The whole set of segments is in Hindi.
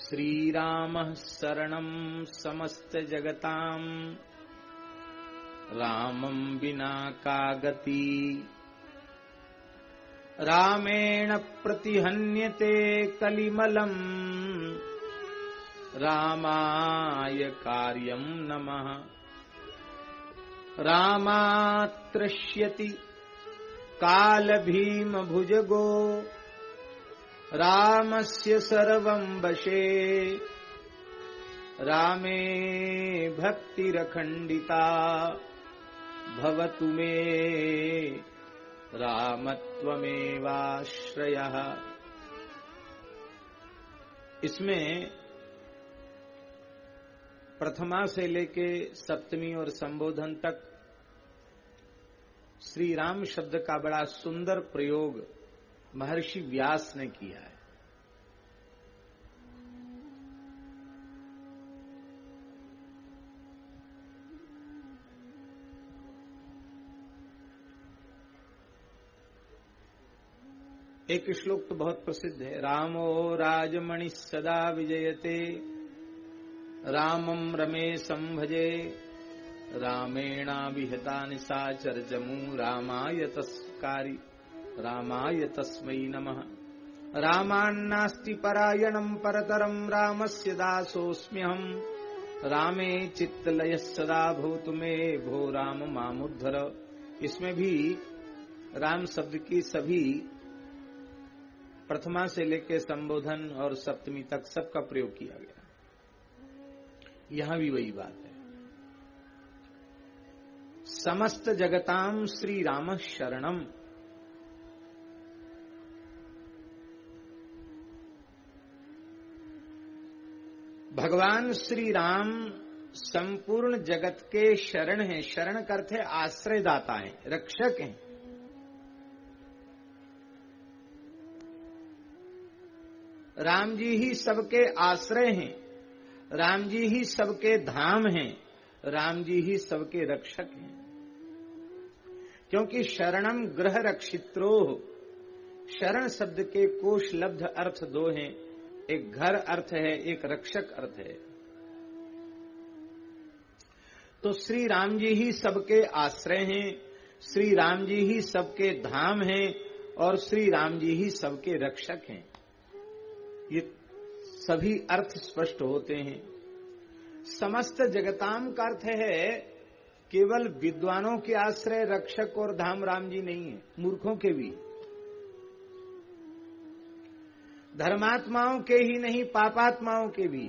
श्रीरामः शरणं समस्तजगतां रामं विना का गति। रामेण प्रतिहन्यते कलिमलम् रामाय कार्यं नमः। रामात् तृष्यति कालभीमभुजगो रामस्य सर्वं वशे। रामे भक्तिरखण्डिता भवतु मे रामत्वमेवाश्रयः। इसमें प्रथमा से लेके सप्तमी और संबोधन तक श्री राम शब्द का बड़ा सुंदर प्रयोग महर्षि व्यास ने किया है। एक श्लोक तो बहुत प्रसिद्ध है, रामो राजमणि सदा विजयते रामं रमेशं भजे। रामेणाभिहता निशाचर जमू रामाय तस्मै नमः। रामान्नास्ति परायणं परतरं रामस्य दासोऽस्म्यहम्। रामे चित्तलयः सदा भवतु मे भो राम मामुद्धर। इसमें भी राम शब्द की सभी प्रथमा से लेकर संबोधन और सप्तमी तक सबका प्रयोग किया गया। यहां भी वही बात है, समस्त जगतां श्री राम शरणम। भगवान श्री राम संपूर्ण जगत के शरण हैं। शरण का अर्थ है आश्रयदाता हैं, रक्षक हैं। राम जी ही सबके आश्रय हैं, राम जी ही सबके धाम हैं, राम जी ही सबके रक्षक हैं। क्योंकि शरणम गृह रक्षित्रोह, शरण शब्द के कोशलब्ध अर्थ दो हैं, एक घर अर्थ है, एक रक्षक अर्थ है। तो श्री राम जी ही सबके आश्रय हैं, श्री राम जी ही सबके धाम हैं और श्री राम जी ही सबके रक्षक हैं। ये सभी अर्थ स्पष्ट होते हैं। समस्त जगताम का अर्थ है केवल विद्वानों के आश्रय रक्षक और धाम राम जी नहीं है, मूर्खों के भी, धर्मात्माओं के ही नहीं पापात्माओं के भी,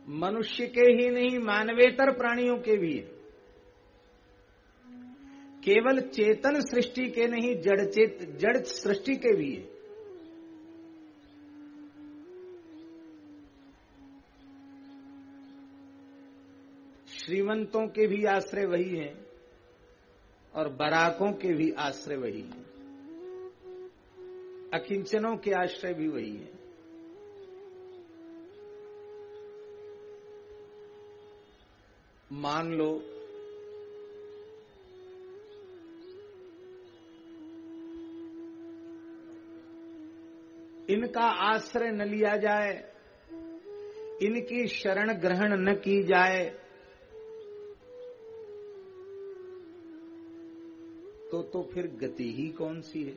मनुष्य के ही नहीं मानवेतर प्राणियों के भी, केवल चेतन सृष्टि के नहीं जड़ सृष्टि के भी है। श्रीमंतों के भी आश्रय वही हैं और बराकों के भी आश्रय वही हैं, अकिंचनों के आश्रय भी वही हैं। मान लो इनका आश्रय न लिया जाए, इनकी शरण ग्रहण न की जाए तो फिर गति ही कौन सी है।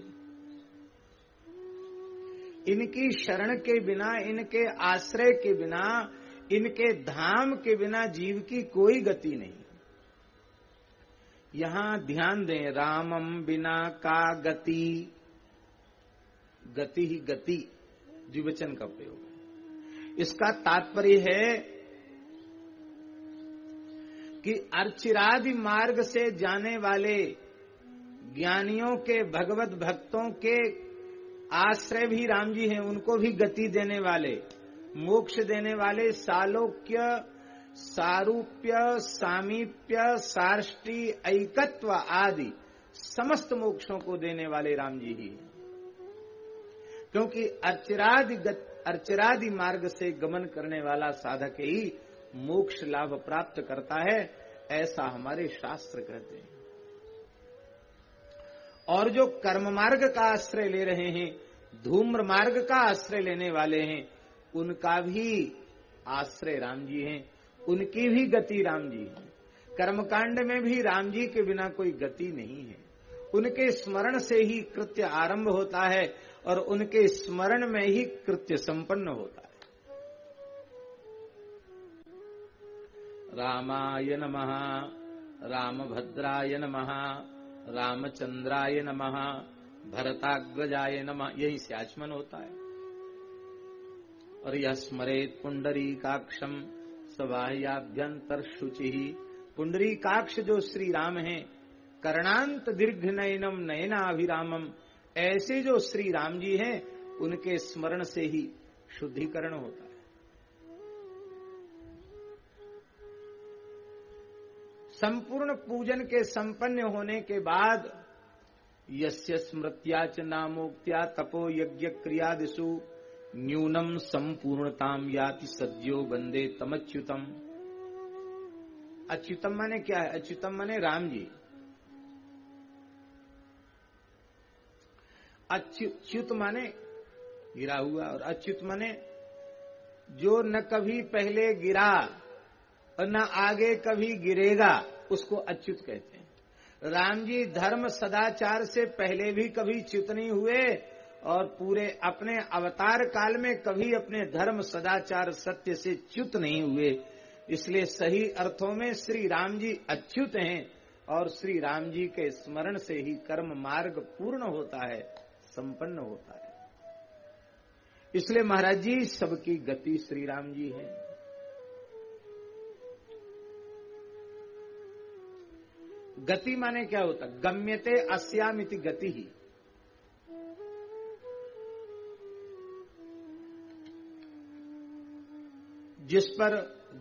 इनकी शरण के बिना, इनके आश्रय के बिना, इनके धाम के बिना जीव की कोई गति नहीं। यहां ध्यान दें, रामम बिना का गति, गति ही गति द्विवचन का प्रयोग है। इसका तात्पर्य है कि अर्चिरादि मार्ग से जाने वाले ज्ञानियों के, भगवत भक्तों के आश्रय भी राम जी हैं, उनको भी गति देने वाले, मोक्ष देने वाले, सालोक्य, सारूप्य, सामीप्य, सार्ष्टि, ऐकत्व आदि समस्त मोक्षों को देने वाले राम जी ही हैं। क्योंकि अर्चरादि मार्ग से गमन करने वाला साधक ही मोक्ष लाभ प्राप्त करता है, ऐसा हमारे शास्त्र कहते हैं। और जो कर्म मार्ग का आश्रय ले रहे हैं, धूम्र मार्ग का आश्रय लेने वाले हैं, उनका भी आश्रय राम जी हैं, उनकी भी गति राम जी है। कर्मकांड में भी राम जी के बिना कोई गति नहीं है। उनके स्मरण से ही कृत्य आरंभ होता है और उनके स्मरण में ही कृत्य संपन्न होता है। रामाय नमः, रामभद्राय नमः, रामचंद्राय नमः, भरताग्रजाय नमः, यही से आचमन होता है। और यह स्मरेत पुंडरीकाक्षम सबाह्याभ्यंतर शुचि, पुंडरीकाक्ष जो श्री राम है, कर्णांत दीर्घ नयनम नयनाभिरामम, ऐसे जो श्री राम जी हैं उनके स्मरण से ही शुद्धिकरण होता है। संपूर्ण पूजन के संपन्न होने के बाद यस्य स्मृत्या च नामोक्त्या तपो यज्ञ क्रियादिषु न्यूनम संपूर्णताम याति सद्यो वंदे तमच्युतम। अच्युतम माने क्या है? अच्युतम माने राम जी। अच्युत माने गिरा हुआ, और अच्युत माने जो न कभी पहले गिरा और न आगे कभी गिरेगा, उसको अच्युत कहते हैं। राम जी धर्म सदाचार से पहले भी कभी च्युत नहीं हुए और पूरे अपने अवतार काल में कभी अपने धर्म सदाचार सत्य से च्युत नहीं हुए। इसलिए सही अर्थों में श्री राम जी अच्युत हैं और श्री राम जी के स्मरण से ही कर्म मार्ग पूर्ण होता है, संपन्न होता है। इसलिए महाराज जी सबकी गति श्री राम जी है। गति माने क्या होता? गम्यते अस्यामिति गति ही। जिस पर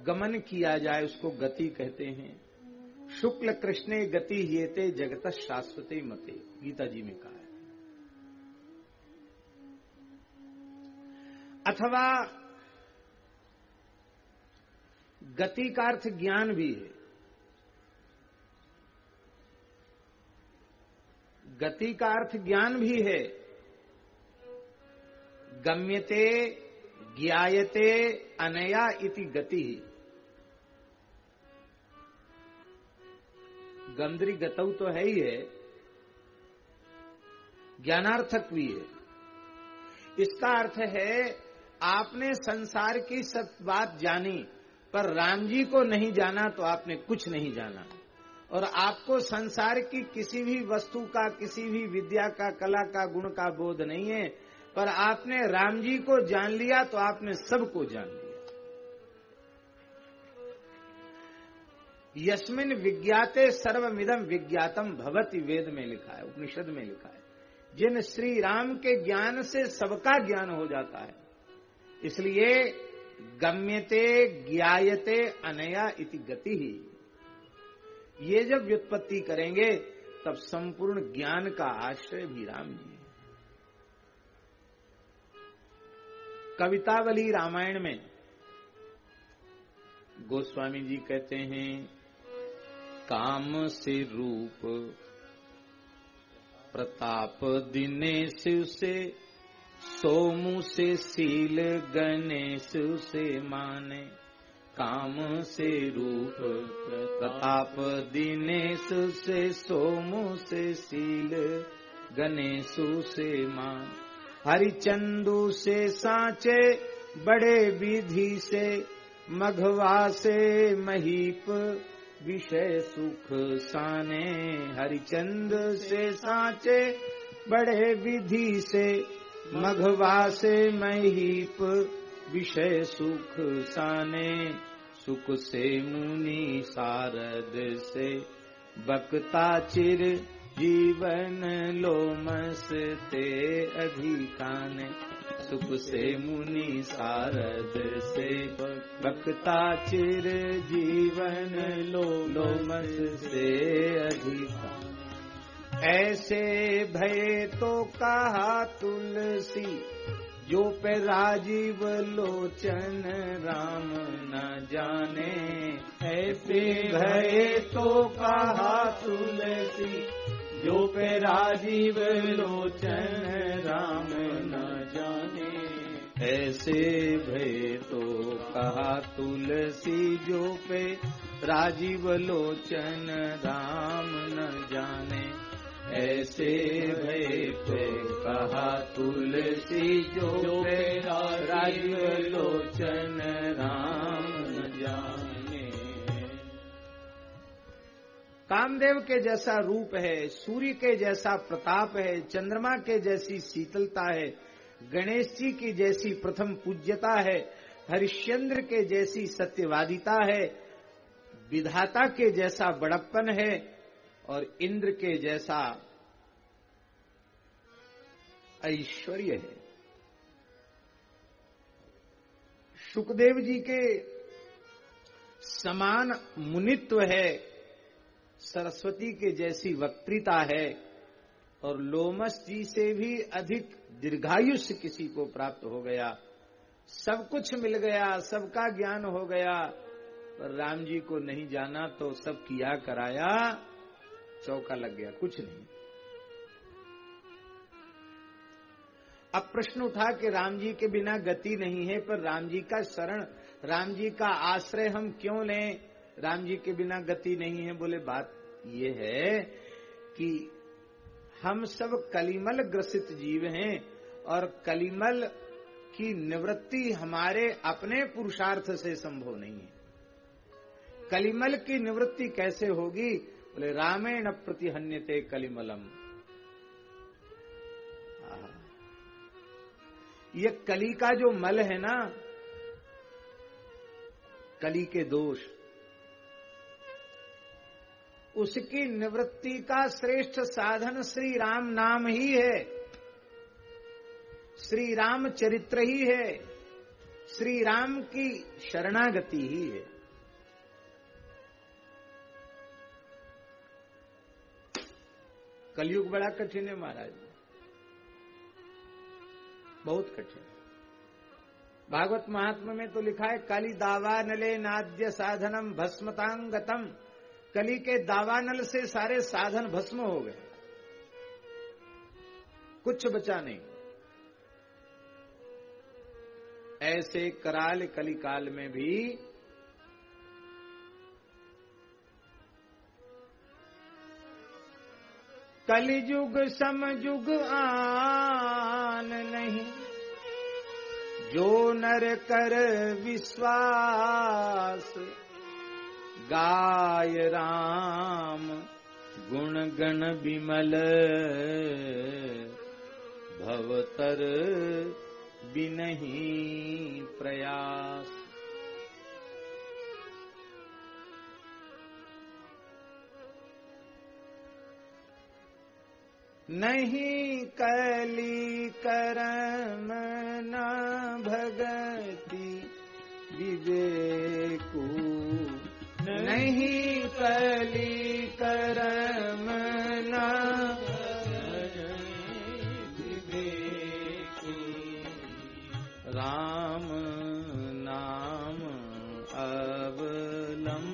गमन किया जाए उसको गति कहते हैं। शुक्ल कृष्णे गति येते जगत शाश्वते मते, गीता जी में कहा है। अथवा गति का अर्थ ज्ञान भी है। गति का अर्थ ज्ञान भी है। गम्यते ज्ञायते अनया इति गति। गंधरी गतौ तो है ही है, ज्ञानार्थक भी है। इसका अर्थ है आपने संसार की सब बात जानी पर राम जी को नहीं जाना तो आपने कुछ नहीं जाना। और आपको संसार की किसी भी वस्तु का, किसी भी विद्या का, कला का, गुण का बोध नहीं है, पर आपने राम जी को जान लिया तो आपने सबको जान लिया। यस्मिन विज्ञाते सर्वमिदं विज्ञातम भवति, वेद में लिखा है, उपनिषद में लिखा है। जिन श्री राम के ज्ञान से सबका ज्ञान हो जाता है। इसलिए गम्यते ज्ञायते अनया इति गति ही। ये जब व्युत्पत्ति करेंगे तब संपूर्ण ज्ञान का आश्रय भी राम जी है। कवितावली रामायण में गोस्वामी जी कहते हैं, काम से रूप प्रताप दिनेश से, सोमु से सील गणेश से माने। काम से रूप प्रताप दिनेश से, सोमु से सील गणेश से मान। हरिचंदू से सांचे बड़े विधि से, मघवा से महीप विषय सुख साने। हरिचंद से सांचे बड़े विधि से, मघवा से महीप विषय सुख साने। सुख से मुनि सारद से, बक्ता चिर जीवन लोमस ते अधिकाने। सुख से मुनि सारद से, बक्ता चिर जीवन लोमस से अधिकाने। ऐसे भय तो कहा तुलसी, जो पे राजीव लोचन राम न जाने। ऐसे भय तो कहा तुलसी, जो पे राजीव लोचन राम न जाने। ऐसे भय तो कहा तुलसी जो पे राजीव लोचन राम न जाने। ऐसे भय तो कहा तुलसी जो पे राजीव लोचन राम न जाने। कामदेव के जैसा रूप है, सूर्य के जैसा प्रताप है, चंद्रमा के जैसी शीतलता है, गणेश जी की जैसी प्रथम पूज्यता है, हरिश्चंद्र के जैसी सत्यवादिता है, विधाता के जैसा बड़प्पन है और इंद्र के जैसा ऐश्वर्य है। शुकदेव जी के समान मुनित्व है, सरस्वती के जैसी वक्तृता है और लोमस जी से भी अधिक दीर्घायुष्य किसी को प्राप्त हो गया। सब कुछ मिल गया, सबका ज्ञान हो गया, पर राम जी को नहीं जाना तो सब किया कराया चौका लग गया, कुछ नहीं। अब प्रश्न उठा कि राम जी के बिना गति नहीं है, पर राम जी का शरण, राम जी का आश्रय हम क्यों लें? राम जी के बिना गति नहीं है। बोले बात ये है कि हम सब कलिमल ग्रसित जीव हैं और कलिमल की निवृत्ति हमारे अपने पुरुषार्थ से संभव नहीं है। कलिमल की निवृत्ति कैसे होगी? बोले रामेण प्रतिहन्यते कलिमलम। ये कली का जो मल है ना, कली के दोष, उसकी निवृत्ति का श्रेष्ठ साधन श्री राम नाम ही है, श्री राम चरित्र ही है, श्री राम की शरणागति ही है। कलयुग बड़ा कठिन है महाराज, बहुत कठिन। भागवत महात्मा में तो लिखा है कली दावानले नाद्य साधनम भस्मतांगतम। कली के दावानल से सारे साधन भस्म हो गए, कुछ बचा नहीं। ऐसे कराल कलिकाल में भी कलिजुग समजुग आन नहीं, जो नर कर विश्वास, गाय राम गुण गण विमल, भवतर बिनहि प्रयास। नहीं कली करम न भगति विवेकु, नहीं कली करम न विवेकु, राम नाम अवलंबन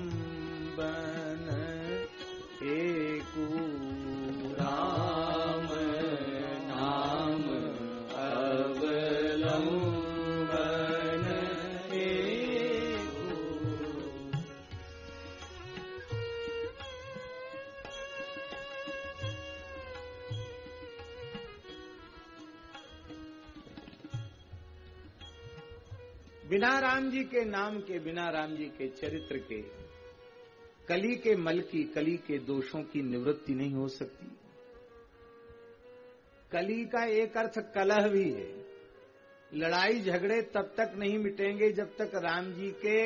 एकु, राम नाम अवलंबन एकु। बिना राम जी के नाम के, बिना राम जी के चरित्र के, कली के मल की, कली के दोषों की निवृत्ति नहीं हो सकती। कली का एक अर्थ कलह भी है। लड़ाई झगड़े तब तक नहीं मिटेंगे जब तक राम जी के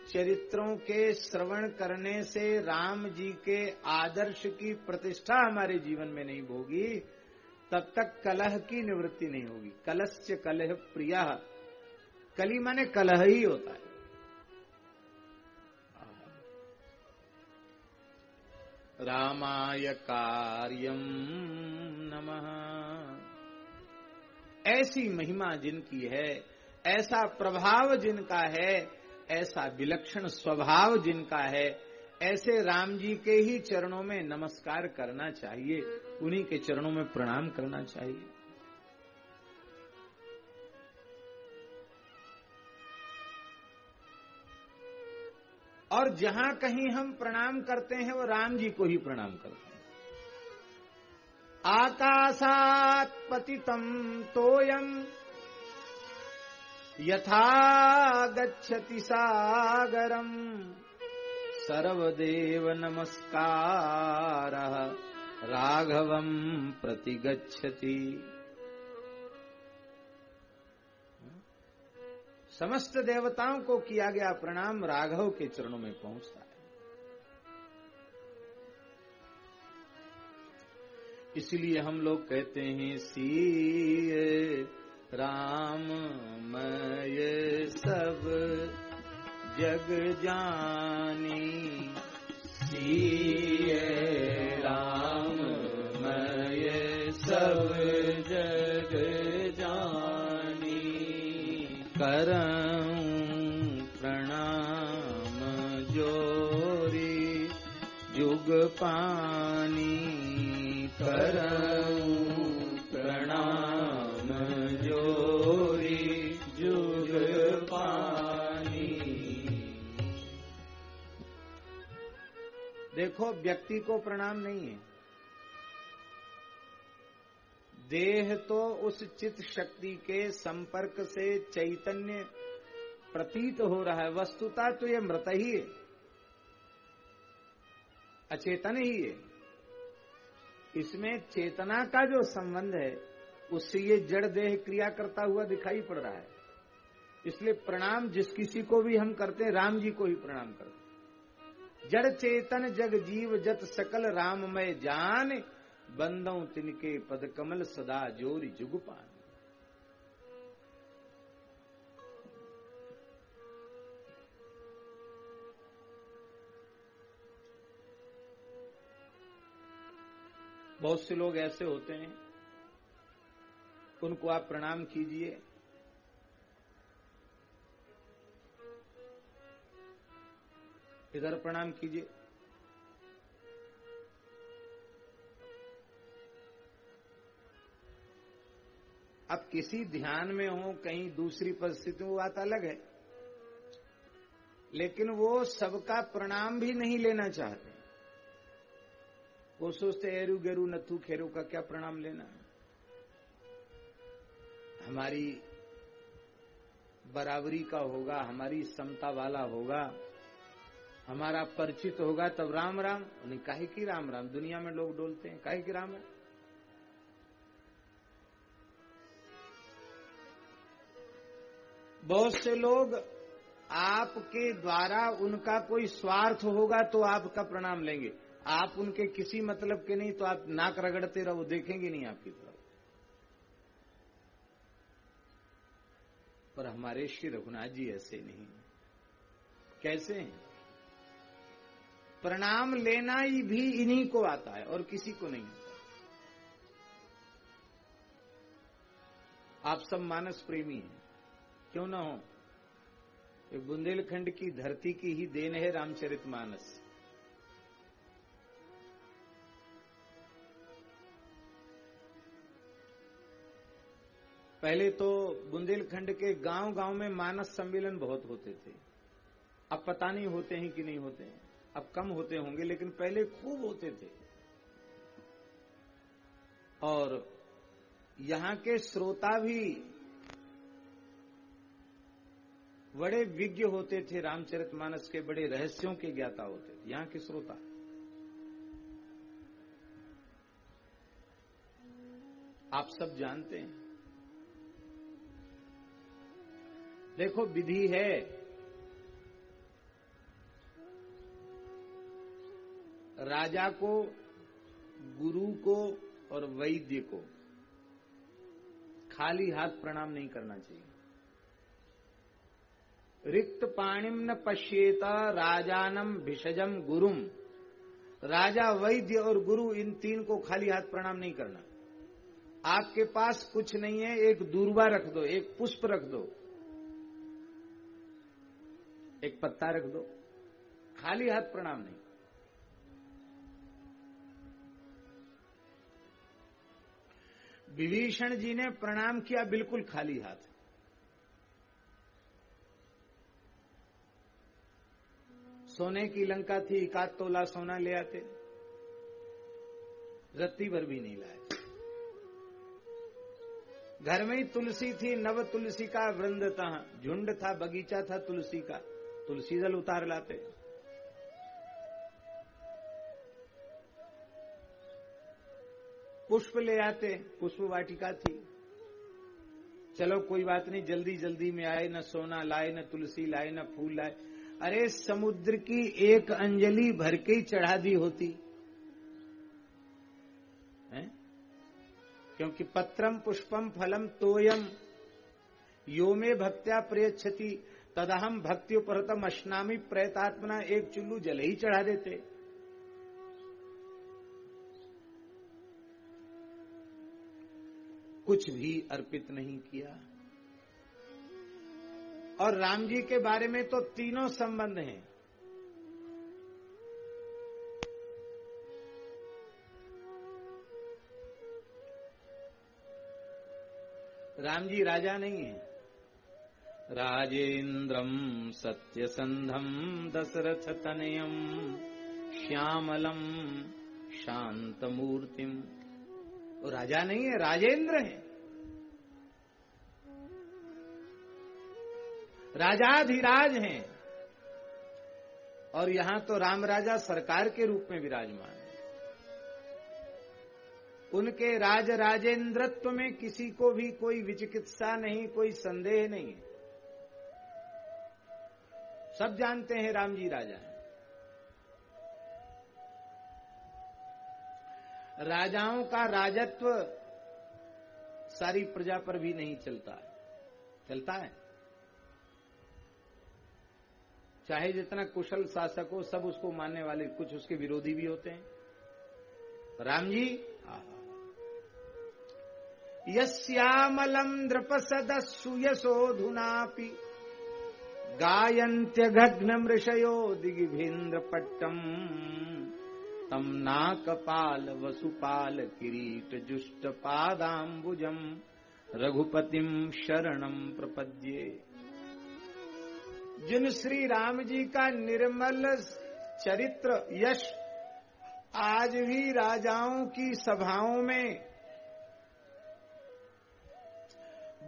चरित्रों के श्रवण करने से राम जी के आदर्श की प्रतिष्ठा हमारे जीवन में नहीं होगी, तब तक कलह की निवृत्ति नहीं होगी। कलश्च कलह प्रिया, कली माने कलह ही होता है। रामाय कार्यम नमः। ऐसी महिमा जिनकी है, ऐसा प्रभाव जिनका है, ऐसा विलक्षण स्वभाव जिनका है, ऐसे राम जी के ही चरणों में नमस्कार करना चाहिए, उन्हीं के चरणों में प्रणाम करना चाहिए। और जहां कहीं हम प्रणाम करते हैं वो राम जी को ही प्रणाम करते हैं। आकाशात् पतितं तोयम यथा गच्छति सागरम सर्वदेव नमस्कारः राघवं प्रति गच्छति। समस्त देवताओं को किया गया प्रणाम राघव के चरणों में पहुंचता है। इसलिए हम लोग कहते हैं सीए राम मैं सब जग जानी, सीए राम मैं सब जग जानी, करऊं प्रणाम जोरी जुग पानी, करऊं प्रणाम जोरी जुग पानी। देखो व्यक्ति को प्रणाम नहीं है, देह तो उस चित्त शक्ति के संपर्क से चैतन्य प्रतीत हो रहा है, वस्तुतः तो ये मृत ही है, अचेतन ही है। इसमें चेतना का जो संबंध है उससे ये जड़ देह क्रिया करता हुआ दिखाई पड़ रहा है। इसलिए प्रणाम जिस किसी को भी हम करते हैं राम जी को ही प्रणाम करते हैं। जड़ चेतन जग जीव जत सकल राममय जान, बंदों तिनके पद कमल सदा जोरी जुग पान। बहुत से लोग ऐसे होते हैं, उनको आप प्रणाम कीजिए, इधर प्रणाम कीजिए, अब किसी ध्यान में हो, कहीं दूसरी परिस्थिति में, वो बात अलग है, लेकिन वो सबका प्रणाम भी नहीं लेना चाहते। वो सोचते एरू गेरू नथु खेरू का क्या प्रणाम लेना, हमारी बराबरी का होगा, हमारी समता वाला होगा, हमारा परिचित होगा तब राम राम। उन्हें काहे की राम राम, दुनिया में लोग डोलते हैं, काहे की राम है। बहुत से लोग आपके द्वारा उनका कोई स्वार्थ होगा तो आपका प्रणाम लेंगे, आप उनके किसी मतलब के नहीं तो आप नाक रगड़ते रहो, देखेंगे नहीं आपकी तरफ। पर हमारे श्री रघुनाथ जी ऐसे नहीं। कैसे हैं? प्रणाम लेना ही भी इन्हीं को आता है और किसी को नहीं आता। आप सब मानस प्रेमी हैं, क्यों ना हो। ये बुंदेलखंड की धरती की ही देन है रामचरितमानस। पहले तो बुंदेलखंड के गांव गांव में मानस सम्मेलन बहुत होते थे, अब पता नहीं होते हैं कि नहीं होते हैं, अब कम होते होंगे, लेकिन पहले खूब होते थे। और यहां के श्रोता भी बड़े विज्ञ होते थे, रामचरितमानस के बड़े रहस्यों के ज्ञाता होते थे यहां के श्रोता। आप सब जानते हैं। देखो विधि है, राजा को, गुरु को और वैद्य को खाली हाथ प्रणाम नहीं करना चाहिए। रिक्त पाणिम न पश्येत राजानम भिषजम गुरुम। राजा, वैद्य और गुरु, इन तीन को खाली हाथ प्रणाम नहीं करना। आपके पास कुछ नहीं है, एक दूर्वा रख दो, एक पुष्प रख दो, एक पत्ता रख दो, खाली हाथ प्रणाम नहीं। विभीषण जी ने प्रणाम किया बिल्कुल खाली हाथ। सोने की लंका थी, 1 तोला सोना ले आते, रत्ती भर भी नहीं लाए। घर में ही तुलसी थी, नव तुलसी का वृंद था, झुंड था, बगीचा था तुलसी का, तुलसी दल उतार लाते। पुष्प ले आते, पुष्प वाटिका थी, चलो कोई बात नहीं, जल्दी जल्दी में आए, न सोना लाए, न तुलसी लाए, न फूल लाए। अरे समुद्र की एक अंजलि भर के ही चढ़ा दी होती है? क्योंकि पत्रम पुष्पम फलम तोयम यो में भक्त्या प्रयच्छति तदहम भक्ति उपरतम अश्नामी प्रयतात्मना, एक चुल्लू जल ही चढ़ा देते। कुछ भी अर्पित नहीं किया। और राम जी के बारे में तो तीनों संबंध हैं। राम जी राजा नहीं है। राजेंद्रम सत्यसंधम दशरथ तनयम श्यामलम शांतमूर्तिम। वो राजा नहीं है, राजेंद्र है, राजाधिराज हैं। और यहां तो राम राजा सरकार के रूप में विराजमान है। उनके राज राजेंद्रत्व में किसी को भी कोई विचिकित्सा नहीं, कोई संदेह नहीं। सब जानते हैं राम जी राजा हैं। राजाओं का राजत्व सारी प्रजा पर भी नहीं चलता है, चलता है। चाहे जितना कुशल शासक हो, सब उसको मानने वाले, कुछ उसके विरोधी भी होते हैं। राम जी यस्यामलम नृपसदस्सुयशोधुनापि गायन्त्यघग्न मृषयो दिग्भीन्द्र पट्टम तम नाकपाल वसुपाल किरीट जुष्ट पादाम्बुजम रघुपतिम शरणम प्रपद्ये। जिन श्री राम जी का निर्मल चरित्र यश आज भी राजाओं की सभाओं में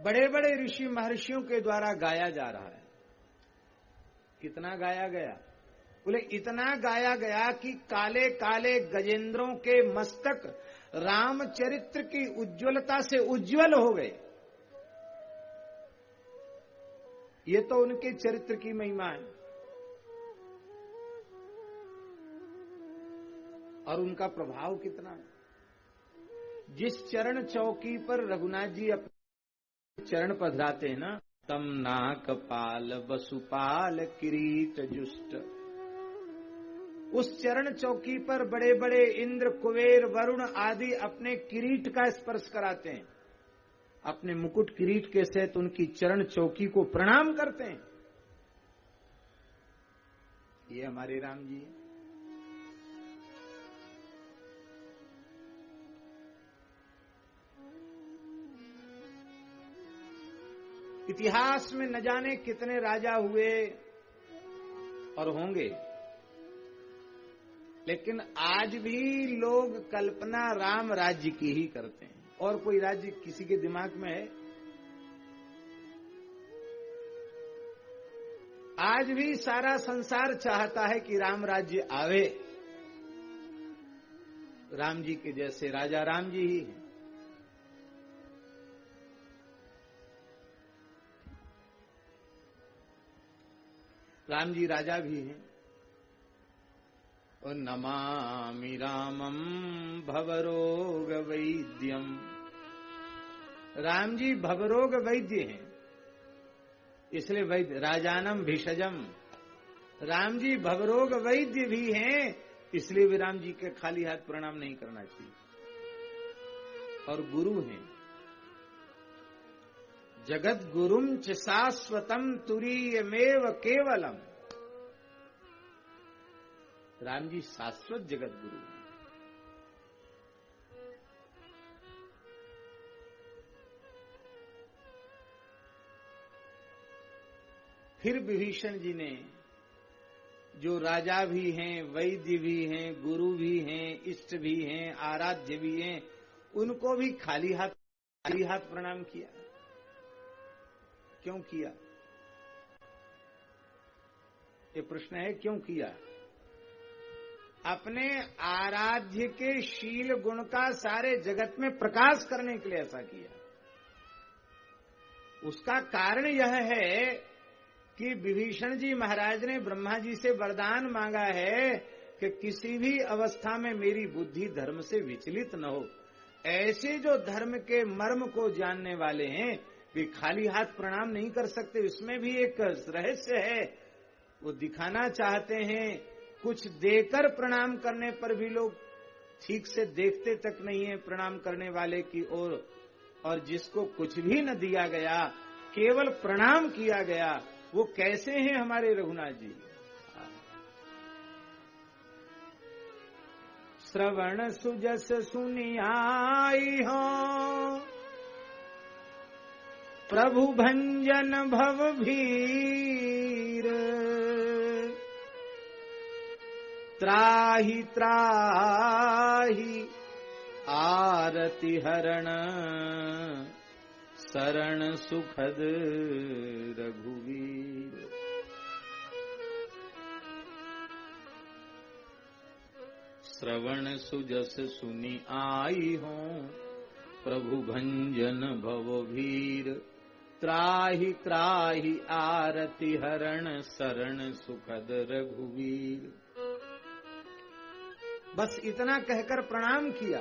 बड़े बड़े ऋषि महर्षियों के द्वारा गाया जा रहा है। कितना गाया गया? बोले इतना गाया गया कि काले काले गजेंद्रों के मस्तक रामचरित्र की उज्ज्वलता से उज्ज्वल हो गए। ये तो उनके चरित्र की महिमा है। और उनका प्रभाव कितना है। जिस चरण चौकी पर रघुनाथ जी अपने चरण पधराते हैं ना, तम नाकपाल वसुपाल किरीट जुष्ट, उस चरण चौकी पर बड़े बड़े इंद्र कुबेर वरुण आदि अपने किरीट का स्पर्श कराते हैं, अपने मुकुट किरीट के सहित उनकी चरण चौकी को प्रणाम करते हैं। ये हमारे राम जी है। इतिहास में न जाने कितने राजा हुए और होंगे, लेकिन आज भी लोग कल्पना राम राज्य की ही करते हैं। और कोई राज्य किसी के दिमाग में है? आज भी सारा संसार चाहता है कि राम राज्य आवे। राम जी के जैसे राजा राम जी ही हैं। राम जी राजा भी हैं। और नमामि रामम भवरोग वैद्यम, राम जी भवरोग वैद्य हैं, इसलिए वैद्य। राजानम भिषजम, राम जी भवरोग वैद्य भी हैं, इसलिए भी राम जी के खाली हाथ प्रणाम नहीं करना चाहिए। और गुरु हैं, जगत गुरुम च शाश्वतम तुरीयमेव केवलम। राम जी शाश्वत जगत गुरु हैं। फिर विभीषण जी ने जो राजा भी हैं, वैद्य भी हैं, गुरु भी हैं, इष्ट भी हैं, आराध्य भी हैं, उनको भी खाली हाथ प्रणाम किया। क्यों किया? ये प्रश्न है, क्यों किया? अपने आराध्य के शील गुण का सारे जगत में प्रकाश करने के लिए ऐसा किया। उसका कारण यह है कि विभीषण जी महाराज ने ब्रह्मा जी से वरदान मांगा है कि किसी भी अवस्था में मेरी बुद्धि धर्म से विचलित न हो। ऐसे जो धर्म के मर्म को जानने वाले हैं वे खाली हाथ प्रणाम नहीं कर सकते। इसमें भी एक रहस्य है, वो दिखाना चाहते हैं। कुछ देकर प्रणाम करने पर भी लोग ठीक से देखते तक नहीं है प्रणाम करने वाले की ओर, और जिसको कुछ भी न दिया गया, केवल प्रणाम किया गया, वो कैसे हैं हमारे रघुनाथ जी। श्रवण सुजस सुनियाई हो, प्रभु भंजन भव भीर, त्राहि त्राहि आरति हरण, शरण सुखद रघुवीर। श्रवण सुजस सुनि आई हो, प्रभु भंजन भव भीर, त्राहि त्राहि आरति हरण, शरण सुखद रघुवीर। बस इतना कहकर प्रणाम किया।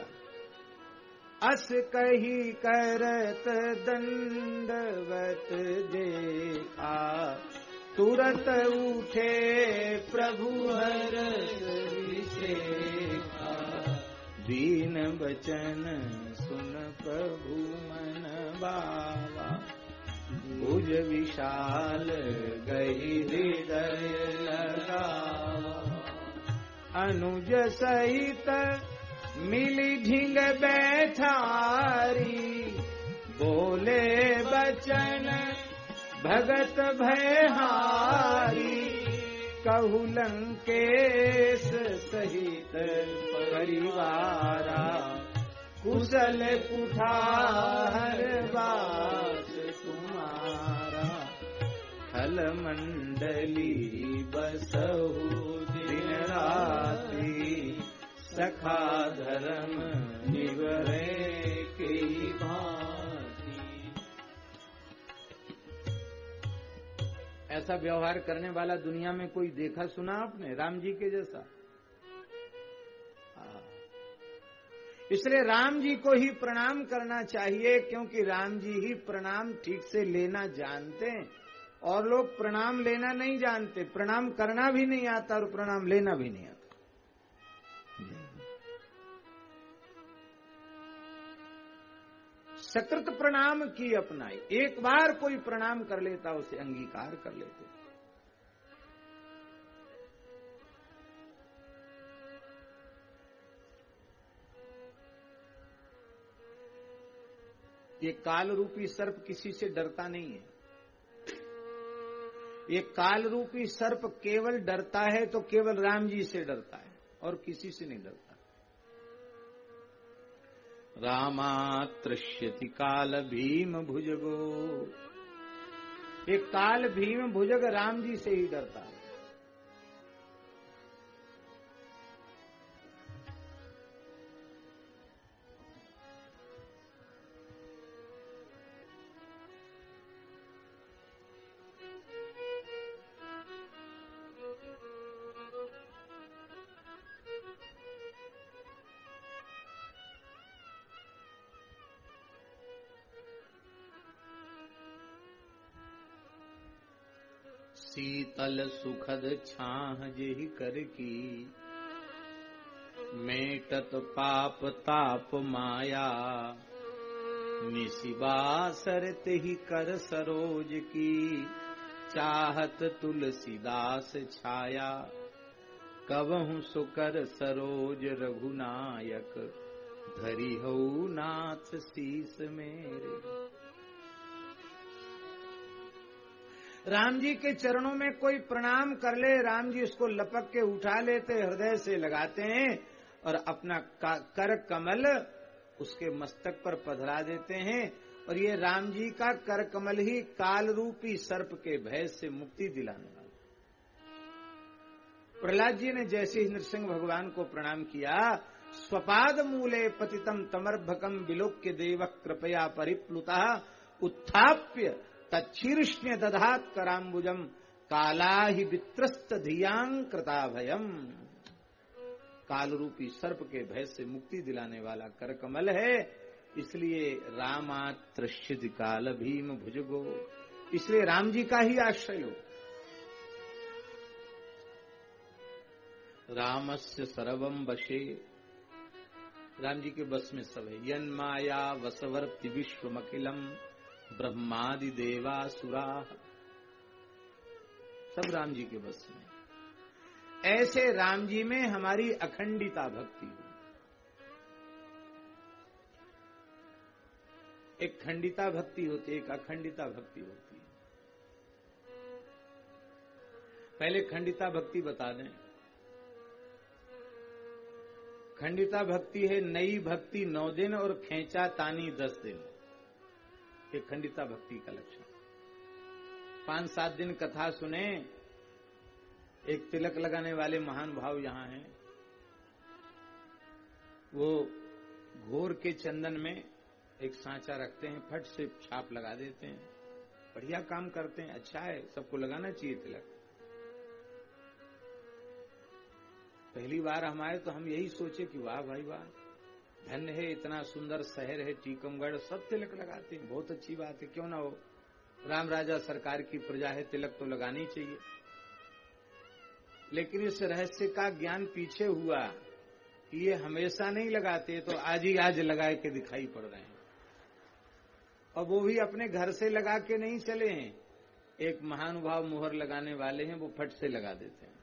अस कही करत दंडवत देखा, तुरत उठे प्रभु हरष विसेखा, दीन बचन सुन प्रभु मन बावा, भुज विशाल गई हृदय लगावा, अनुज सहित मिली ढिंग बैठारी, बोले बचन भगत भयहारी, कहु लंकेश सहित परिवारा, कुशल कुठार बास तुम्हारा, हल मंडली बसहु दिन राती, सखा धर्म निवरे की भांति। ऐसा व्यवहार करने वाला दुनिया में कोई देखा सुना आपने? राम जी के जैसा। इसलिए राम जी को ही प्रणाम करना चाहिए, क्योंकि राम जी ही प्रणाम ठीक से लेना जानते हैं, और लोग प्रणाम लेना नहीं जानते, प्रणाम करना भी नहीं आता और प्रणाम लेना भी नहीं आता। सकृत प्रणाम की अपनाई, एक बार कोई प्रणाम कर लेता उसे अंगीकार कर लेते। ये काल रूपी सर्प किसी से डरता नहीं है। ये काल रूपी सर्प केवल डरता है तो केवल राम जी से डरता है और किसी से नहीं डरता। रामात्रश्यति काल भीम भुजगो, ये काल भीम भुजग राम जी से ही डरता है। शीतल सुखद छाह जेहि कर की, मेटत पाप ताप माया, निशिबासरत ही कर सरोज की, चाहत तुलसीदास छाया, कबहु सुकर सरोज रघुनायक, धरि हऊ नाथ शीस मेरे। राम जी के चरणों में कोई प्रणाम कर ले, राम जी उसको लपक के उठा लेते, हृदय से लगाते हैं और अपना कर कमल उसके मस्तक पर पधरा देते हैं। और ये राम जी का कर कमल ही काल रूपी सर्प के भय से मुक्ति दिलाने वाला। प्रहलाद जी ने जैसे ही नृसिंह भगवान को प्रणाम किया, स्वपाद मूले पतितम तमर्भकम विलोक्य देव कृपया परिप्लुता उत्थाप्य तच्छीर्ष्ण्य दधात कराम्बुजम काला ही वित्रस्त धियांकृता भयम। काल रूपी सर्प के भय से मुक्ति दिलाने वाला कर कमल है, इसलिए रामात्रश्यद काल भीम भुजगो, इसलिए राम जी का ही आश्रय लो। रामस्य सर्वम वशे, राम जी के बस में सब है। यन माया वसवर्ति विश्वमखिलम ब्रह्मादि देवासुरा, सब राम जी के बस में। ऐसे राम जी में हमारी अखंडिता भक्ति हो। एक खंडिता भक्ति होती है, एक अखंडिता भक्ति होती है। पहले खंडिता भक्ति बता दें। खंडिता भक्ति है नई भक्ति 9 दिन और खेचा तानी 10 दिन। ये खंडिता भक्ति का लक्षण। 5-7 दिन कथा सुने। एक तिलक लगाने वाले महान भाव यहां हैं, वो घोर के चंदन में एक सांचा रखते हैं, फट से छाप लगा देते हैं। बढ़िया काम करते हैं, अच्छा है, सबको लगाना चाहिए तिलक। पहली बार हम आए तो हम यही सोचे कि वाह भाई वाह, धन्य है, इतना सुंदर शहर है टीकमगढ़, सब तिलक लगाते हैं, बहुत अच्छी बात है, क्यों ना हो। राम राजा सरकार की प्रजा है, तिलक तो लगानी चाहिए। लेकिन इस रहस्य का ज्ञान पीछे हुआ कि ये हमेशा नहीं लगाते, तो आज ही आज लगा के दिखाई पड़ रहे हैं। और वो भी अपने घर से लगा के नहीं चले हैं, एक महानुभाव मुहर लगाने वाले हैं, वो फट से लगा देते हैं।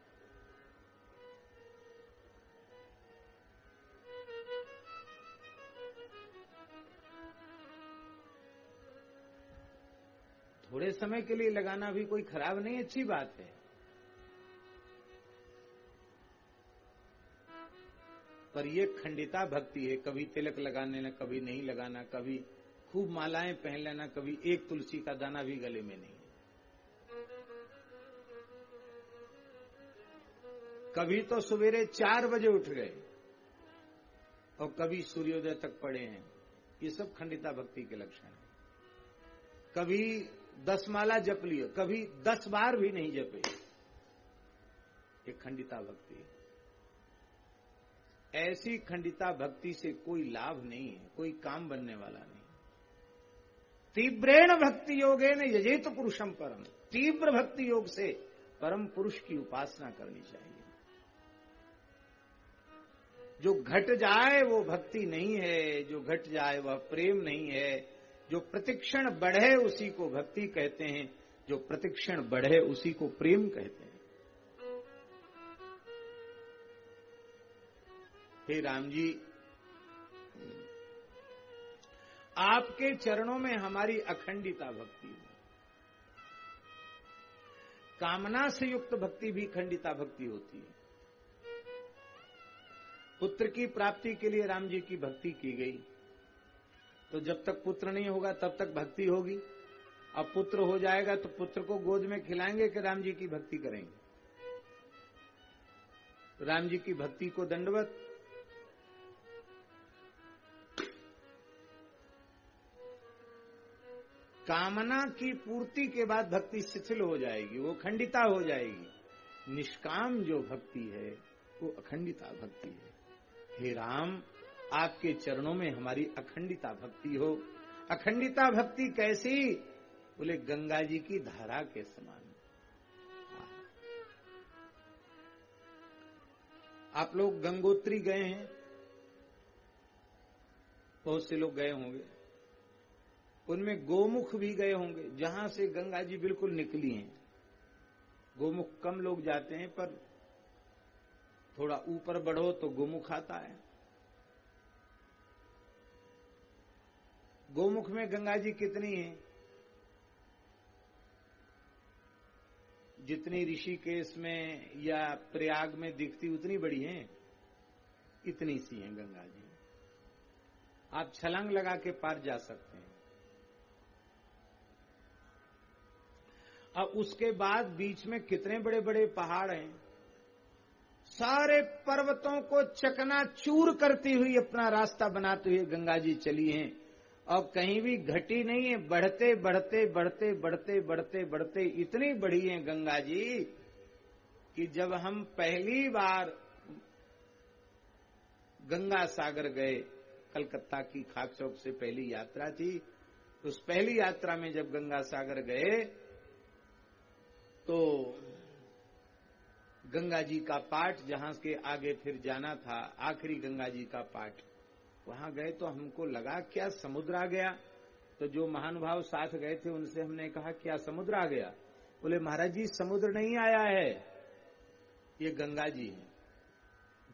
थोड़े समय के लिए लगाना भी कोई खराब नहीं, अच्छी बात है। पर ये खंडिता भक्ति है, कभी तिलक लगाने ना, कभी नहीं लगाना, कभी खूब मालाएं पहन लेना, कभी एक तुलसी का दाना भी गले में नहीं। कभी तो सवेरे 4 बजे उठ गए और कभी सूर्योदय तक पड़े हैं। ये सब खंडिता भक्ति के लक्षण है। कभी 10 माला जप लियो, कभी 10 बार भी नहीं जपे, ये खंडिता भक्ति है। ऐसी खंडिता भक्ति से कोई लाभ नहीं है, कोई काम बनने वाला नहीं। तीव्रेण भक्ति योगेन यजेत पुरुषम परम, तीव्र भक्ति योग से परम पुरुष की उपासना करनी चाहिए। जो घट जाए वो भक्ति नहीं है, जो घट जाए वह प्रेम नहीं है। जो प्रतिक्षण बढ़े उसी को भक्ति कहते हैं, जो प्रतिक्षण बढ़े उसी को प्रेम कहते हैं। हे राम जी, आपके चरणों में हमारी अखंडिता भक्ति है। कामना से युक्त भक्ति भी खंडिता भक्ति होती है। पुत्र की प्राप्ति के लिए राम जी की भक्ति की गई, तो जब तक पुत्र नहीं होगा तब तक भक्ति होगी। अब पुत्र हो जाएगा तो पुत्र को गोद में खिलाएंगे कि राम जी की भक्ति करेंगे? राम जी की भक्ति को दंडवत। कामना की पूर्ति के बाद भक्ति शिथिल हो जाएगी, वो खंडिता हो जाएगी। निष्काम जो भक्ति है वो अखंडिता भक्ति है। हे राम, आपके चरणों में हमारी अखंडिता भक्ति हो। अखंडिता भक्ति कैसी? बोले गंगा जी की धारा के समान। आप लोग गंगोत्री गए हैं, बहुत से लोग गए होंगे। उनमें गोमुख भी गए होंगे, जहां से गंगा जी बिल्कुल निकली हैं। गोमुख कम लोग जाते हैं, पर थोड़ा ऊपर बढ़ो तो गोमुख आता है। गोमुख में गंगा जी कितनी है? जितनी ऋषिकेश में या प्रयाग में दिखती उतनी बड़ी हैं, इतनी सी हैं गंगा जी। आप छलांग लगा के पार जा सकते हैं। अब उसके बाद बीच में कितने बड़े बड़े पहाड़ हैं, सारे पर्वतों को चकनाचूर करती हुई अपना रास्ता बनाते हुए गंगा जी चली हैं, और कहीं भी घटी नहीं है। बढ़ते बढ़ते बढ़ते बढ़ते बढ़ते बढ़ते इतनी बढ़ी है गंगा जी कि जब हम पहली बार गंगा सागर गए, कलकत्ता की खाक चौक से पहली यात्रा थी, उस पहली यात्रा में जब गंगा सागर गए तो गंगा जी का पाठ, जहां के आगे फिर जाना था, आखिरी गंगा जी का पाठ, वहां गए तो हमको लगा क्या समुद्र आ गया। तो जो महानुभाव साथ गए थे उनसे हमने कहा क्या समुद्र आ गया? बोले महाराज जी समुद्र नहीं आया है, ये गंगा जी है।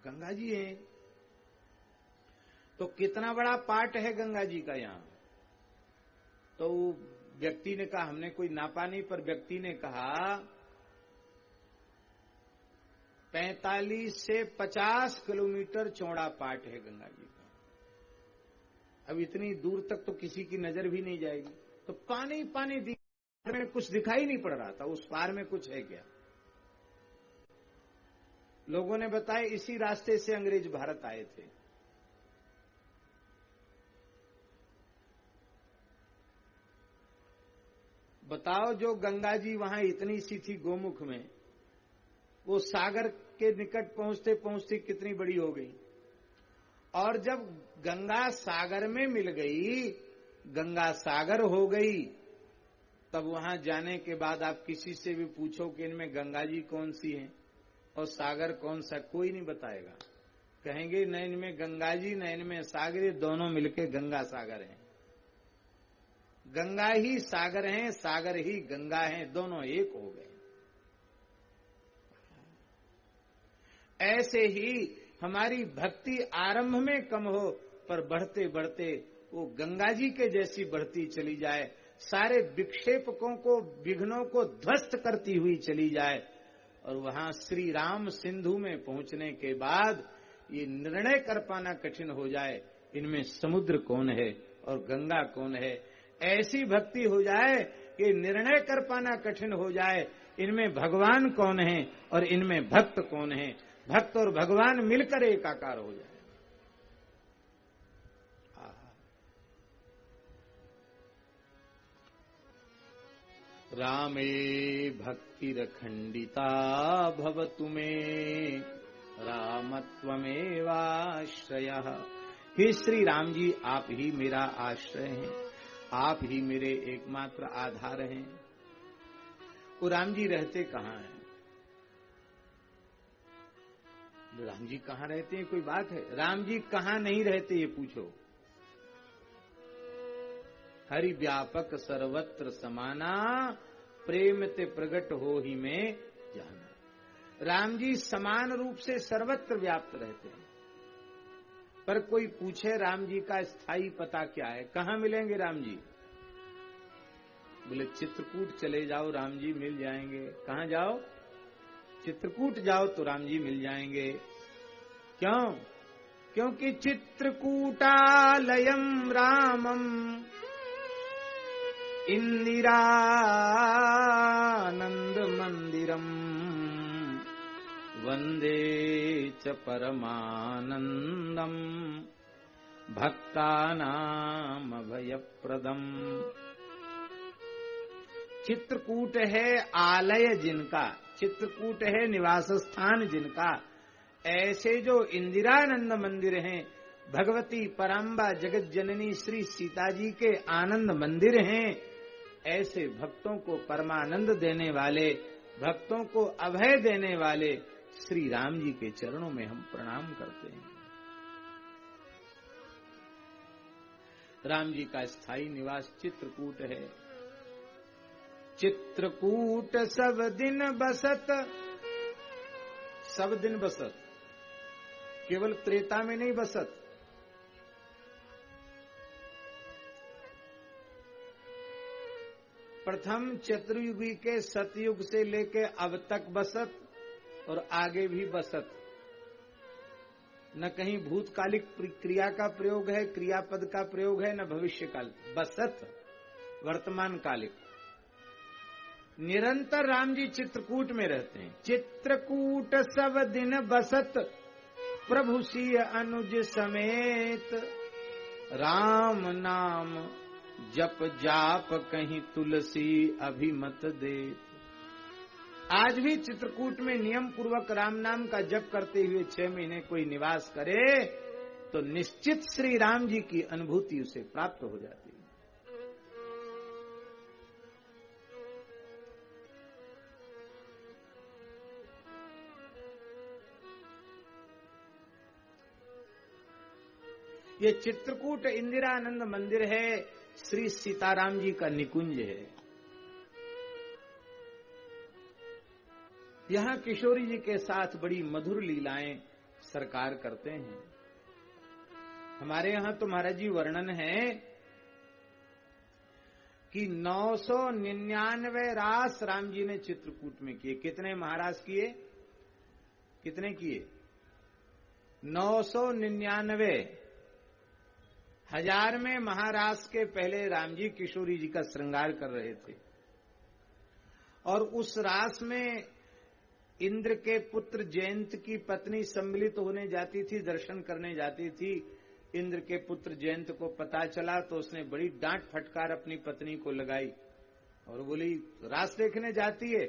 गंगा जी है तो कितना बड़ा पाठ है गंगा जी का यहाँ। तो व्यक्ति ने कहा, हमने कोई नापा नहीं, पर व्यक्ति ने कहा 45 से 50 किलोमीटर चौड़ा पाट है गंगा जी का। अब इतनी दूर तक तो किसी की नजर भी नहीं जाएगी, तो पानी पानी में कुछ दिखाई नहीं पड़ रहा था, उस पार में कुछ है क्या। लोगों ने बताया इसी रास्ते से अंग्रेज भारत आए थे। बताओ, जो गंगा जी वहां इतनी सी थी गोमुख में, वो सागर के निकट पहुंचते पहुंचते कितनी बड़ी हो गई। और जब गंगा सागर में मिल गई, गंगा सागर हो गई, तब वहां जाने के बाद आप किसी से भी पूछो कि इनमें गंगा जी कौन सी है और सागर कौन सा, कोई नहीं बताएगा। कहेंगे न इनमें गंगा जी न इनमें सागर, ये दोनों मिलके गंगा सागर हैं। गंगा ही सागर है, सागर ही गंगा है, दोनों एक हो गए। ऐसे ही हमारी भक्ति आरंभ में कम हो, पर बढ़ते बढ़ते वो गंगा जी के जैसी बढ़ती चली जाए, सारे विक्षेपकों को, विघ्नों को ध्वस्त करती हुई चली जाए। और वहां श्री राम सिंधु में पहुंचने के बाद ये निर्णय कर पाना कठिन हो जाए, इनमें समुद्र कौन है और गंगा कौन है। ऐसी भक्ति हो जाए कि निर्णय कर पाना कठिन हो जाए, इनमें भगवान कौन है और इनमें भक्त कौन है। भक्त और भगवान मिलकर एकाकार हो जाए। रामे भक्तिरखंडिता भवतु मे रामत्वमेवाश्रयः। हे श्री राम जी, आप ही मेरा आश्रय हैं, आप ही मेरे एकमात्र आधार हैं। वो राम जी रहते कहाँ हैं? राम जी कहाँ रहते हैं कोई बात है? राम जी कहाँ नहीं रहते ये पूछो। हरि व्यापक सर्वत्र समाना, प्रेम ते प्रगट हो ही में जाना। राम जी समान रूप से सर्वत्र व्याप्त रहते हैं। पर कोई पूछे राम जी का स्थायी पता क्या है, कहाँ मिलेंगे राम जी? बोले चित्रकूट चले जाओ, राम जी मिल जाएंगे। कहाँ जाओ? चित्रकूट जाओ तो राम जी मिल जाएंगे। क्यों? क्योंकि चित्रकूटालयम रामम इंदिरानंद मंदिरम वंदे च परमानंदम भक्तानाम अभयप्रदम। चित्रकूट है आलय जिनका, चित्रकूट है निवास स्थान जिनका। ऐसे जो इंदिरानंद मंदिर हैं, भगवती पराम्बा जगत जननी श्री सीता जी के आनंद मंदिर हैं, ऐसे भक्तों को परमानंद देने वाले, भक्तों को अभय देने वाले श्री राम जी के चरणों में हम प्रणाम करते हैं। राम जी का स्थायी निवास चित्रकूट है। चित्रकूट सब दिन बसत, सब दिन बसत, केवल त्रेता में नहीं बसत। प्रथम चतुर्युगी के सतयुग से लेके अब तक बसत और आगे भी बसत। न कहीं भूतकालिक क्रिया का प्रयोग है, क्रियापद का प्रयोग है, न भविष्यकाल, बसत वर्तमान कालिक। निरंतर राम जी चित्रकूट में रहते हैं। चित्रकूट सब दिन बसत प्रभु सिय अनुज समेत, राम नाम जप जाप कहीं तुलसी अभिमत दे। आज भी चित्रकूट में नियम पूर्वक राम नाम का जप करते हुए 6 महीने कोई निवास करे तो निश्चित श्री राम जी की अनुभूति उसे प्राप्त हो जाती है। ये चित्रकूट इंदिरानंद मंदिर है, श्री सीताराम जी का निकुंज है। यहां किशोरी जी के साथ बड़ी मधुर लीलाएं सरकार करते हैं। हमारे यहां तो महाराज जी वर्णन है कि 999 रास राम जी ने चित्रकूट में किए। कितने महाराज किए? कितने किए? 999। 1000 में महाराज के पहले राम जी किशोरी जी का श्रृंगार कर रहे थे और उस रास में इंद्र के पुत्र जयंत की पत्नी सम्मिलित होने जाती थी, दर्शन करने जाती थी। इंद्र के पुत्र जयंत को पता चला तो उसने बड़ी डांट फटकार अपनी पत्नी को लगाई और बोली, रास देखने जाती है,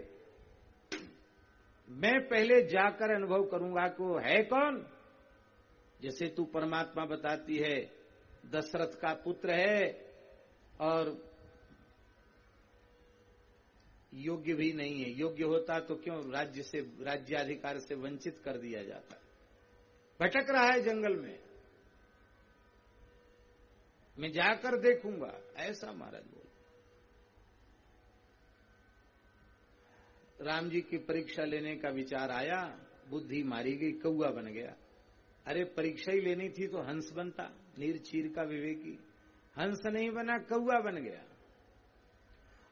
मैं पहले जाकर अनुभव करूंगा कि वो है कौन। जैसे तू परमात्मा बताती है दशरथ का पुत्र है और योग्य भी नहीं है, योग्य होता तो क्यों राज्याधिकार से वंचित कर दिया जाता। भटक रहा है जंगल में, मैं जाकर देखूंगा, ऐसा महाराज बोल। राम जी की परीक्षा लेने का विचार आया, बुद्धि मारी गई, कौआ बन गया। अरे परीक्षा ही लेनी थी तो हंस बनता, नीर चीर का विवेकी। हंस नहीं बना, कौआ बन गया।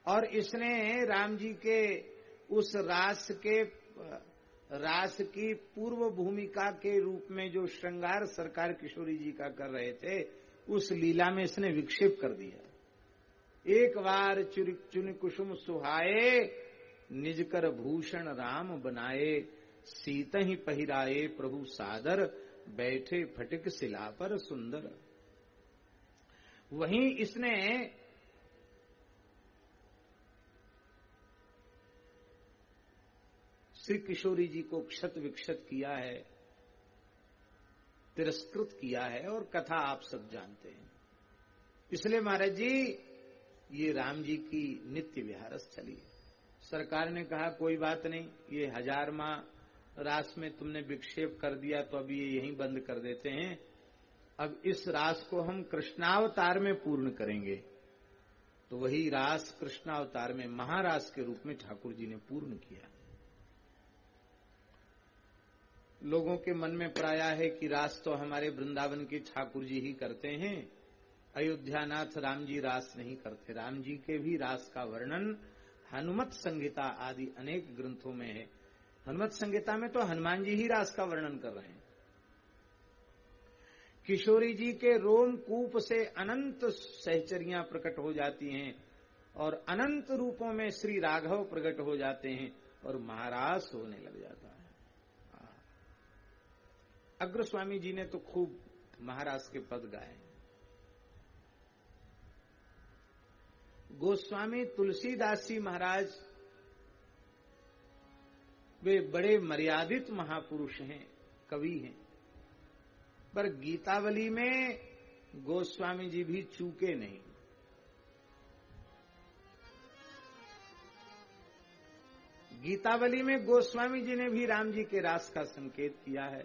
और इसने राम जी के उस रास की पूर्व भूमिका के रूप में जो श्रृंगार सरकार किशोरी जी का कर रहे थे, उस लीला में इसने विक्षेप कर दिया। एक बार चुन कुसुम सुहाए, निज कर भूषण राम बनाए, सीत ही पहिराए प्रभु सादर, बैठे फटिक शिला पर सुंदर। वहीं इसने श्री किशोरी जी को क्षत विक्षत किया है, तिरस्कृत किया है, और कथा आप सब जानते हैं। इसलिए महाराज जी ये राम जी की नित्य विहारस चली। सरकार ने कहा कोई बात नहीं, ये 1000 माह रास में तुमने विक्षेप कर दिया तो अभी ये यहीं बंद कर देते हैं। अब इस रास को हम कृष्णावतार में पूर्ण करेंगे। तो वही रास कृष्णावतार में महारास के रूप में ठाकुर जी ने पूर्ण किया। लोगों के मन में प्राय है कि रास तो हमारे वृंदावन के ठाकुर जी ही करते हैं, अयोध्यानाथ राम जी रास नहीं करते। राम जी के भी रास का वर्णन हनुमत संहिता आदि अनेक ग्रंथों में है। हनुमत संहिता में तो हनुमान जी ही रास का वर्णन कर रहे हैं। किशोरी जी के रोमकूप से अनंत सहचरियां प्रकट हो जाती हैं और अनंत रूपों में श्री राघव प्रकट हो जाते हैं और महारास होने लग जाता है। अग्र स्वामी जी ने तो खूब महारास के पद गाए। गोस्वामी तुलसीदास जी महाराज वे बड़े मर्यादित महापुरुष हैं, कवि हैं, पर गीतावली में गोस्वामी जी भी चूके नहीं। गीतावली में गोस्वामी जी ने भी राम जी के रास का संकेत किया है।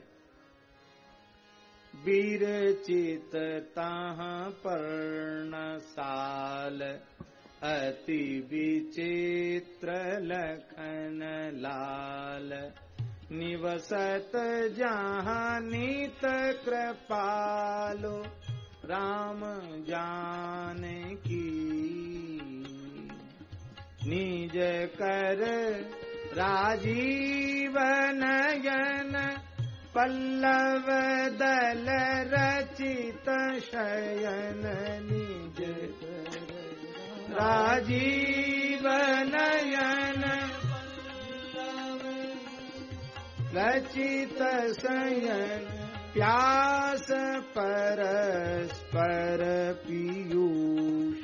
वीर चित ताहाँ पर्णसाल, अति विचित्र लखन लाल, निवसत जहाँ नीत कृपालो, राम जानकी। निज कर राजीव नयन पल्लव दल रचित शयन निज राजीव नयन रचित शयन प्यास परस्पर पीयूष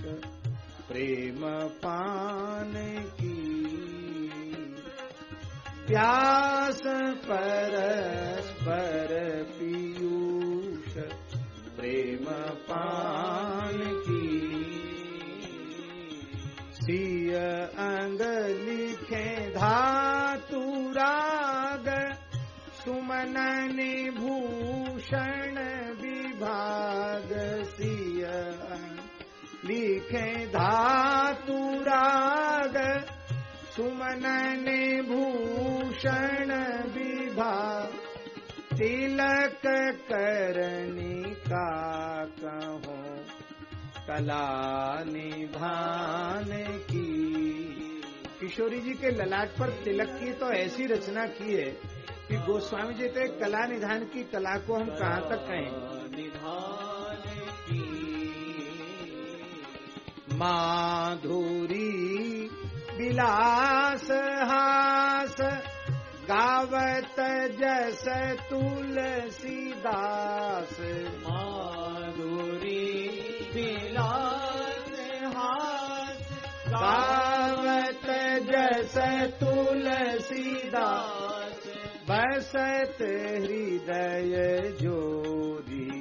प्रेम पान की प्यास परस्पर पीयूष प्रेम पान की सिय अंग लिखे धातु राग सुमन भूषण विभाग सिय लिखे धातु राग सुमन भूषण विभाग तिलक करनी का कहो कला निधान की। किशोरी जी के ललाट पर तिलक की तो ऐसी रचना की है कि गोस्वामी जी तो कला निधान की कला को हम कहाँ तक कहें। निधान की माधुरी विलास हास गावत जस तुलसीदास माधुरी विलास हास गावत जस तुलसीदास बसत हृदय जोरी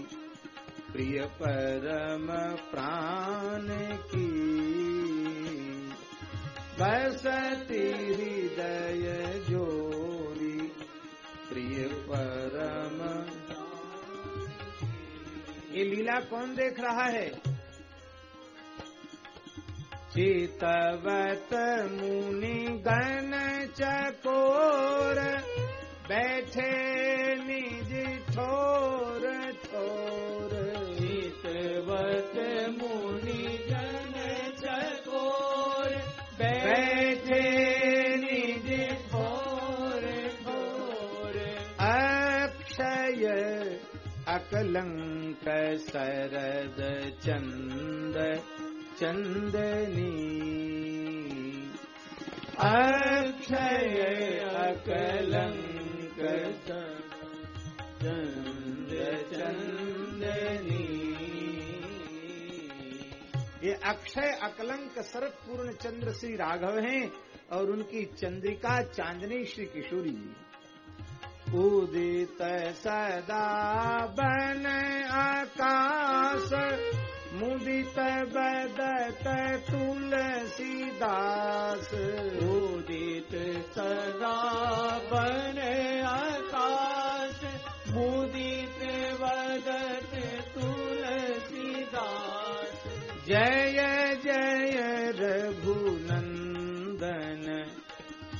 प्रिय परम प्राण की बसती हृदय जोरी प्रिय परम। ये लीला कौन देख रहा है? चितवत मुनि गण चकोर बैठे निज ठोर ठोर। चितवत मुनि गण चकोर बैठे निज ठोर ठोर। अक्षय अकलंक शरद चंद चंदनी अक्षय अकलंक चंद चंदनी। ये अक्षय अकलंक शरद पूर्ण चंद्र श्री राघव हैं और उनकी चंद्रिका चांदनी श्री किशोरी जी। उदित सदा बन आकाश मुदित बदत तुलसीदास। उदित सदा बन आकाश मुदित बदत तुलसीदास। जय जय रघुनंदन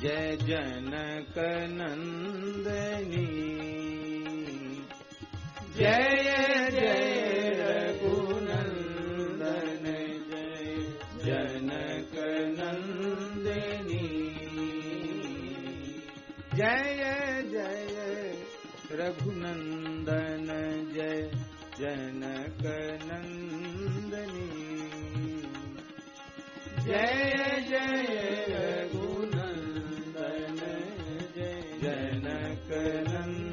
जय जनक नंदनी। जय जय रघुनंदन जय जनक नंदनी। जय जय रघुनंदन जय जनक नंदनी। जय जय रघुनंदन जय जनक नंदनी।